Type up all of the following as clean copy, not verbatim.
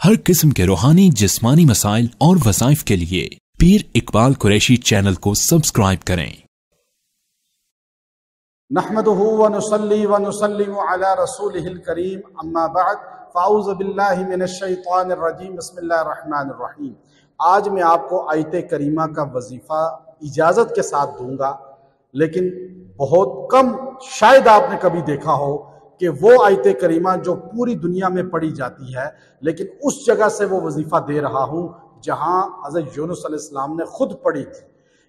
हर किस्म के रूहानी जिस्मानी मसाइल और वज़ाइफ के लिए पीर इकबाल कुरैशी चैनल को सब्सक्राइब करें। नहमदुहु व नुसल्ली व नुसल्लिमु अला रसूलिहिल करीम, अम्मा बअद, फ़अऊज़ु बिल्लाहि मिनश शैतानिर रजीम, बिस्मिल्लाहिर रहमानिर रहीम। आज मैं आपको आयत करीमा का वजीफ़ा इजाज़त के साथ दूंगा, लेकिन बहुत कम शायद आपने कभी देखा हो कि वो आयत करीमा जो पूरी दुनिया में पढ़ी जाती है, लेकिन उस जगह से वो वजीफ़ा दे रहा हूँ जहाँ हज़रत यूनुस अलैहिस्सलाम ने खुद पढ़ी थी।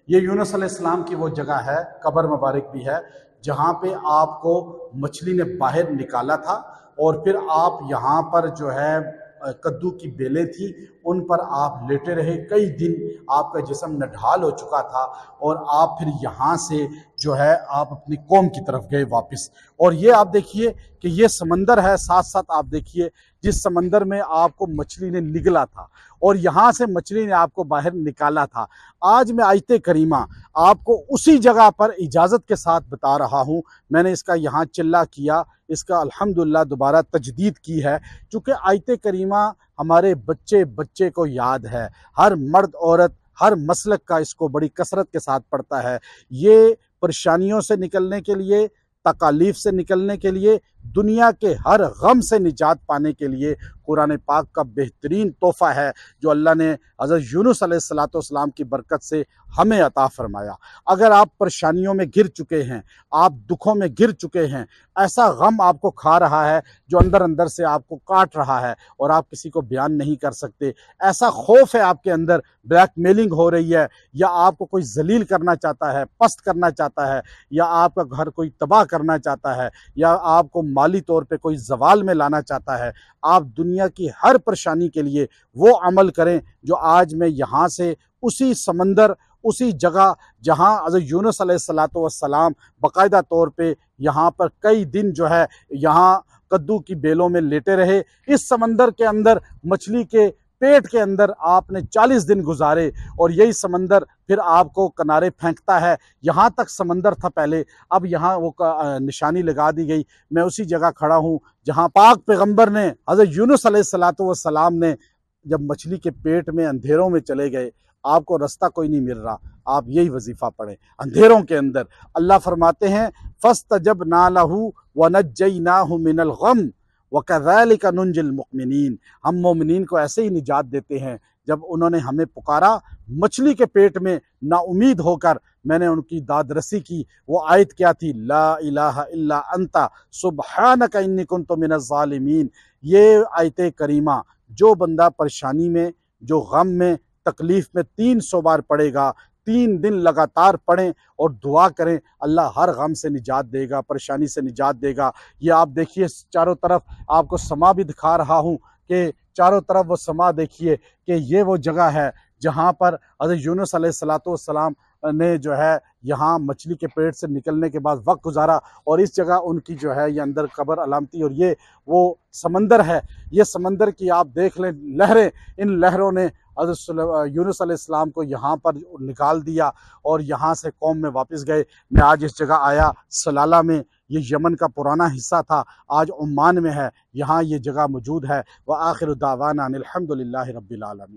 ये यूनुस अलैहिस्सलाम की वो जगह है, कब्र मुबारक भी है, जहाँ पे आपको मछली ने बाहर निकाला था और फिर आप यहाँ पर जो है कद्दू की बेलें थी, उन पर आप लेटे रहे। कई दिन आपका जिस्म नढाल हो चुका था और आप फिर यहाँ से जो है आप अपनी कौम की तरफ गए वापस। और ये आप देखिए कि ये समंदर है, साथ साथ आप देखिए जिस समंदर में आपको मछली ने निगला था और यहाँ से मछली ने आपको बाहर निकाला था। आज मैं आयत करीमा आपको उसी जगह पर इजाज़त के साथ बता रहा हूँ। मैंने इसका यहाँ चिल्ला किया, इसका अल्हम्दुलिल्लाह दोबारा तजदीद की है, चूँकि आयत करीमा हमारे बच्चे बच्चे को याद है। हर मर्द औरत हर मसलक का इसको बड़ी कसरत के साथ पढ़ता है। ये परेशानियों से निकलने के लिए, तकालीफ से निकलने के लिए, दुनिया के हर गम से निजात पाने के लिए कुरान पाक का बेहतरीन तोहफ़ा है जो अल्लाह ने हज़रत यूनुस अलैहिस्सलाम की बरकत से हमें अता फरमाया। अगर आप परेशानियों में गिर चुके हैं, आप दुखों में गिर चुके हैं, ऐसा गम आपको खा रहा है जो अंदर अंदर से आपको काट रहा है और आप किसी को बयान नहीं कर सकते, ऐसा खौफ है आपके अंदर, ब्लैकमेलिंग हो रही है, या आपको कोई जलील करना चाहता है, पस्त करना चाहता है, या आपका घर कोई तबाह करना चाहता है, या आपको माली तौर पे कोई जवाल में लाना चाहता है, आप दुनिया की हर परेशानी के लिए वो अमल करें जो आज मैं यहाँ से उसी समंदर, उसी जगह जहाँ हज़रत यूनुस अलैहिस्सलाम बाकायदा तौर पे यहाँ पर कई दिन जो है यहाँ कद्दू की बेलों में लेटे रहे, इस समंदर के अंदर मछली के पेट के अंदर आपने 40 दिन गुजारे और यही समंदर फिर आपको किनारे फेंकता है। यहाँ तक समंदर था पहले, अब यहाँ वो निशानी लगा दी गई। मैं उसी जगह खड़ा हूँ जहाँ पाक पैगंबर ने, हज़रत यूनुस अलैहिस्सलाम ने, जब मछली के पेट में अंधेरों में चले गए, आपको रास्ता कोई नहीं मिल रहा, आप यही वजीफ़ा पढ़ें अंधेरों के अंदर। अल्लाह फरमाते हैं फस्तजबना लहू व नज्जयनाहु मिनल गम वकज़ालिका नुंजिल मुमिनीन। हम मोमिनीन को ऐसे ही निजात देते हैं जब उन्होंने हमें पुकारा मछली के पेट में नाउमीद होकर, मैंने उनकी दादरसी की। वो आयत क्या थी? ला इलाहा इल्ला अंता सुब्हानका इन्नी कुन्तु मिनज़ ज़ालिमीन। ये आयत करीमा जो बंदा परेशानी में, जो गम में, तकलीफ़ में 300 बार पढ़ेगा, 3 दिन लगातार पढ़ें और दुआ करें, अल्लाह हर गम से निजात देगा, परेशानी से निजात देगा। ये आप देखिए चारों तरफ आपको समा भी दिखा रहा हूँ कि चारों तरफ वो समा देखिए कि ये वो जगह है जहाँ पर हज़रत यूनुस अलैहिस्सलाम ने जो है यहाँ मछली के पेट से निकलने के बाद वक्त गुजारा, और इस जगह उनकी जो है ये अंदर कब्र अलामती, और ये वो समंदर है। ये समंदर की आप देख लें लहरें, इन लहरों ने हज़रत यूनुस अलैहिस्सलाम को यहाँ पर निकाल दिया और यहाँ से कौम में वापस गए। मैं आज इस जगह आया, सलाला में, ये यमन का पुराना हिस्सा था, आज ओमान में है, यहाँ ये जगह मौजूद है। व आखिर दावाना अनिल हम्दुलिल्लाहि रब्बिल आलमीन।